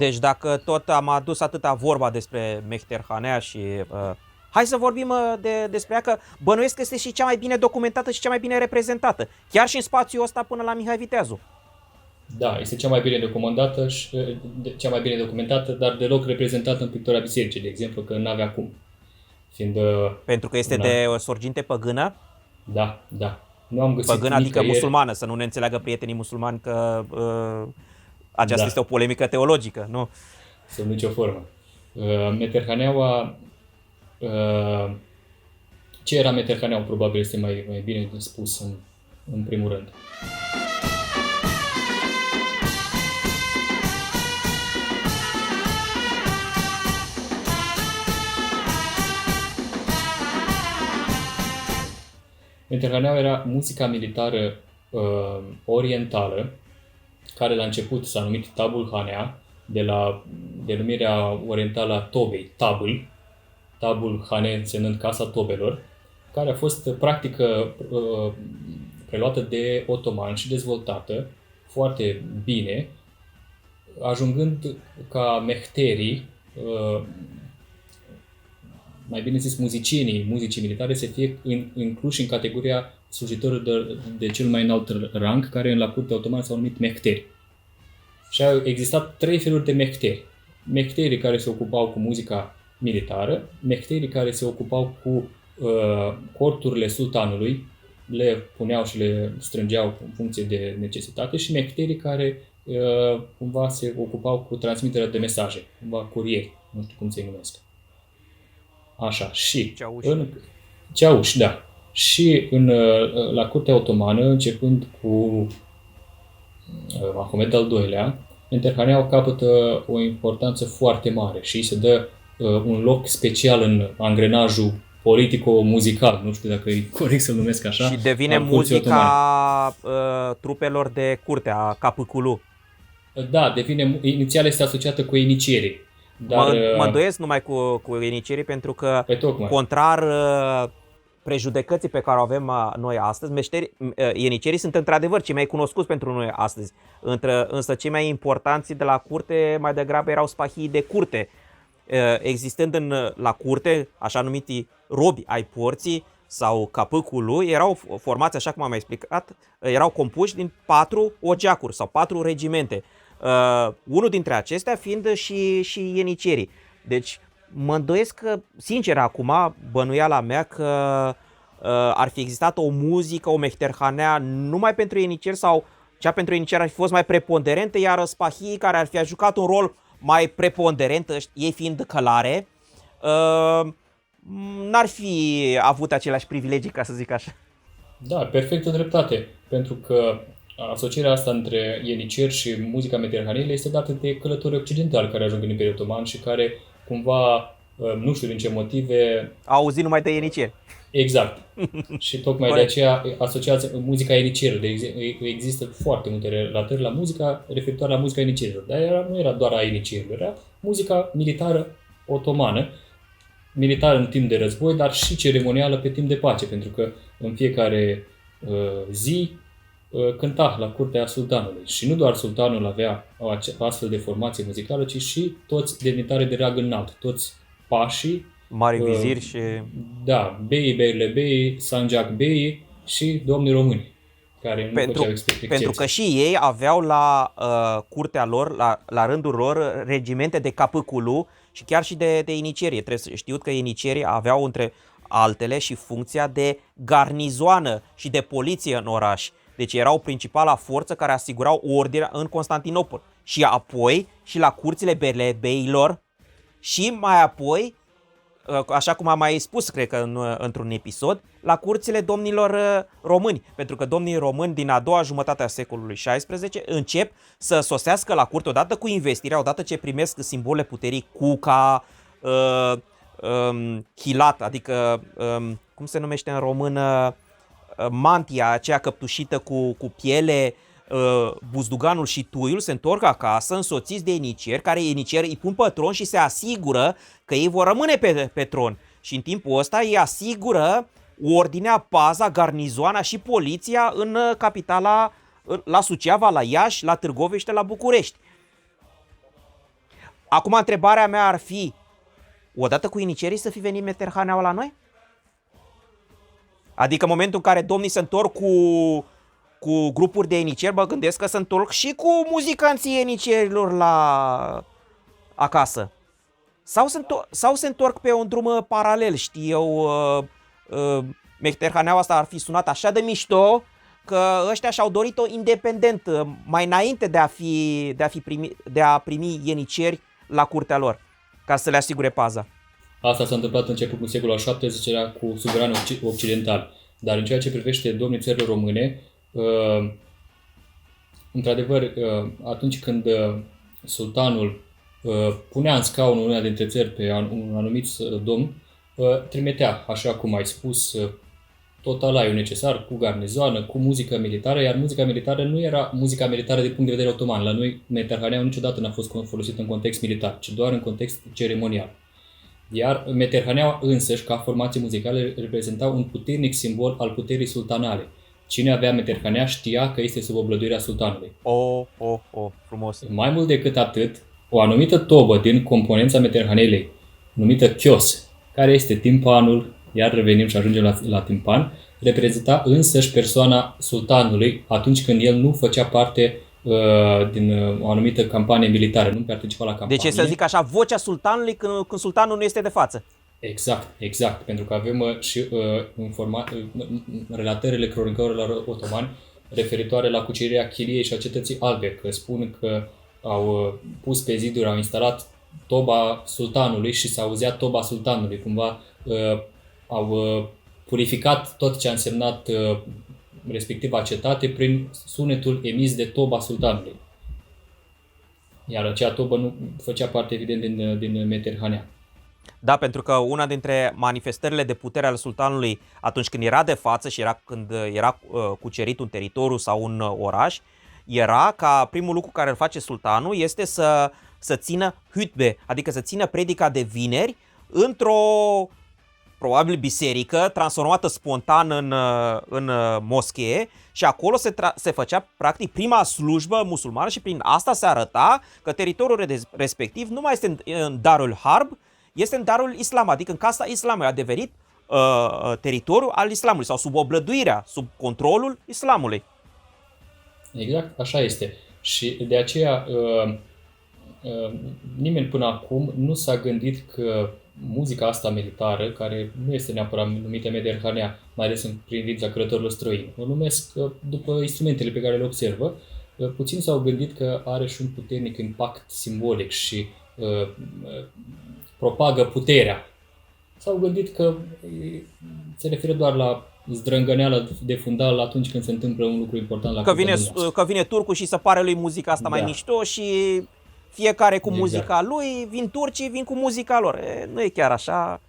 Deci dacă tot am adus atâta vorba despre Mehterhanea și hai să vorbim despre ea, că bănuiesc că este și cea mai bine documentată și cea mai bine reprezentată, chiar și în spațiul ăsta până la Mihai Viteazu. Da, este cea mai bine documentată, cea mai bine documentată, dar deloc reprezentată în pictura bisericii, de exemplu, că n-avea cum. Fiind, pentru că este de sorginte păgână? Da, da. Nu am găsit păgână, adică musulmană, să nu ne înțeleagă prietenii musulmani că aceasta este o polemică teologică, nu? Sub nicio formă. Meterhaneaua, ce era Meterhaneaua probabil este mai bine spus în primul rând. Meterhaneaua era muzica militară orientală, care la început s-a numit Tabul Hanea, de la denumirea orientală a tobei, Tabul Hane însemnând Casa Tobelor, care a fost practică preluată de otomani și dezvoltată foarte bine, ajungând ca mehterii, mai bine zis muzicii militare, să fie incluși în categoria slujitorilor de cel mai înalt rang, care în la curtea otomană s-au numit mehteri. Și au existat 3 feluri de mehteri. Mehterii care se ocupau cu muzica militară, mehterii care se ocupau cu corturile sultanului, le puneau și le strângeau în funcție de necesitate, și mehterii care cumva se ocupau cu transmiterea de mesaje, cumva curieri, nu știu cum se numesc. Așa, și ceauși, da. Și la curtea otomană, începând cu Mahomed al II-lea, Meterhaneaua capătă o importanță foarte mare și îi se dă un loc special în angrenajul politico-muzical, nu știu dacă e corect să-l numesc așa. Și devine muzica trupelor de curte, a Capăculu. Da, inițial este asociată cu enicierii. Dar, mă îndoiesc numai cu enicierii, pentru că, contrar prejudecății pe care o avem noi astăzi, ienicierii sunt într-adevăr cei mai cunoscuți pentru noi astăzi, însă cei mai importanți de la curte mai degrabă erau spahii de curte, existând la curte așa numiti robi ai porții sau capâculu, erau formați, așa cum am mai explicat, erau compuși din 4 ogeacuri sau 4 regimente, unul dintre acestea fiind și ienicierii. Deci mă îndoiesc că, sincer, acum, bănuiala mea că ar fi existat o muzică, o Mehterhanea numai pentru ieniceri, sau cea pentru ieniceri ar fi fost mai preponderentă, iar spahii care ar fi jucat un rol mai preponderent, ei fiind călare, n-ar fi avut aceleași privilegii, ca să zic așa. Da, perfectă dreptate, pentru că asocierea asta între ieniceri și muzica meterhaniilă este dată de călători occidentali care ajung în Imperiul Otoman și care cumva, nu știu din ce motive, au auzit numai de ieniceri. Exact. Și tocmai de aceea asociați muzica ienicierilor. Există foarte multe relatări la muzica referitoare la muzica ienicierilor. Dar nu era doar a ienicierilor, era muzica militară otomană, militară în timp de război, dar și ceremonială pe timp de pace, pentru că în fiecare zi cânta la curtea sultanului. Și nu doar sultanul avea o astfel de formație muzicală, ci și toți demnitari de rang înalt, toți pașii, mari viziri și... Da, beii, beile beii, Sanjak beii și domnii români, care nu făceau excepție. Pentru că și ei aveau la curtea lor, la rândul lor, regimente de capâculu și chiar și de ienicierie. Trebuie știut că ienicierii aveau, între altele, și funcția de garnizoană și de poliție în oraș. Deci erau principala forță care asigurau ordinea în Constantinopol. Și apoi și la curțile beilor și mai apoi, așa cum am mai spus, cred că într-un episod, la curțile domnilor români. Pentru că domnii români din a doua jumătate a secolului XVI încep să sosească la curte odată cu investirea, odată ce primesc simbole puterii, cuca, chilat, adică, cum se numește în română, mantia aceea căptușită cu piele, buzduganul și tuiul, se întorc acasă însoțiți de ieniceri, care ieniceri îi pun pe tron și se asigură că ei vor rămâne pe tron. Și în timpul ăsta îi asigură ordinea, paza, garnizoana și poliția în capitala, la Suceava, la Iași, la Târgoviște, la București. Acum întrebarea mea ar fi, odată cu ienicierii să fi venit Meterhaneaua la noi? Adică în momentul în care domnii se întorc cu grupuri de ieniceri, mă gândesc că se întorc și cu muzicanții ienicierilor la acasă. Sau se întorc pe un drum paralel, știi eu, Meterhaneaua asta ar fi sunat așa de mișto că ăștia și-au dorit-o independent, mai înainte de a primi ieniceri la curtea lor, ca să le asigure paza. Asta s-a întâmplat început cu secolul al XVII-lea cu suverani occidentali. Dar în ceea ce privește domnii țărilor române, într-adevăr, atunci când sultanul punea în scaun una dintre țări pe un anumit domn, trimitea, așa cum ai spus, tot alaiul necesar, cu garnizoană, cu muzică militară, iar muzica militară nu era muzica militară din punct de vedere otoman. La noi, Meterhaneaua niciodată n-a fost folosită în context militar, ci doar în context ceremonial. Iar Meterhaneaua însăși, ca formație muzicală, reprezenta un puternic simbol al puterii sultanale. Cine avea Meterhanea știa că este sub oblăduirea sultanului. Frumos. Mai mult decât atât, o anumită tobă din componența Meterhanelei, numită chios, care este timpanul, iar revenim și ajungem la timpan, reprezenta însăși persoana sultanului atunci când el nu făcea parte din o anumită campanie militară, nu participa la campanie. Deci să zic așa, vocea sultanului când sultanul nu este de față. Exact, pentru că avem și relatările cronicărilor otomani referitoare la cucerirea Chiliei și a cetății albe, că spun că au pus pe ziduri, au instalat toba sultanului și s-a auzea toba sultanului, cumva au purificat tot ce a însemnat respectiva cetate prin sunetul emis de toba sultanului. Iar acea tobă nu făcea parte, evident, din Meterhanea. Da, pentru că una dintre manifestările de putere al sultanului atunci când era de față și când era cucerit un teritoriu sau un oraș, era ca primul lucru care îl face sultanul este să țină hutbe, adică să țină predica de vineri într-o probabil biserică transformată spontan în moschee și acolo se făcea practic prima slujbă musulmană și prin asta se arăta că teritoriul respectiv nu mai este în Darul Harb, este în Darul Islam, adică în casa islamului, a devenit teritoriul al islamului sau sub oblăduirea, sub controlul islamului. Exact, așa este. Și de aceea nimeni până acum nu s-a gândit că muzica asta militară, care nu este neapărat numită Meterhanea, mai ales în privința călătorilor străini, o numesc după instrumentele pe care le observă, puțin s-au gândit că are și un puternic impact simbolic și propagă puterea. S-au gândit că se referă doar la zdrângăneala de fundal atunci când se întâmplă un lucru important la că vine turcul și să pare lui muzica asta mai mișto și fiecare cu muzica lui, vin turcii, vin cu muzica lor. Nu e chiar așa.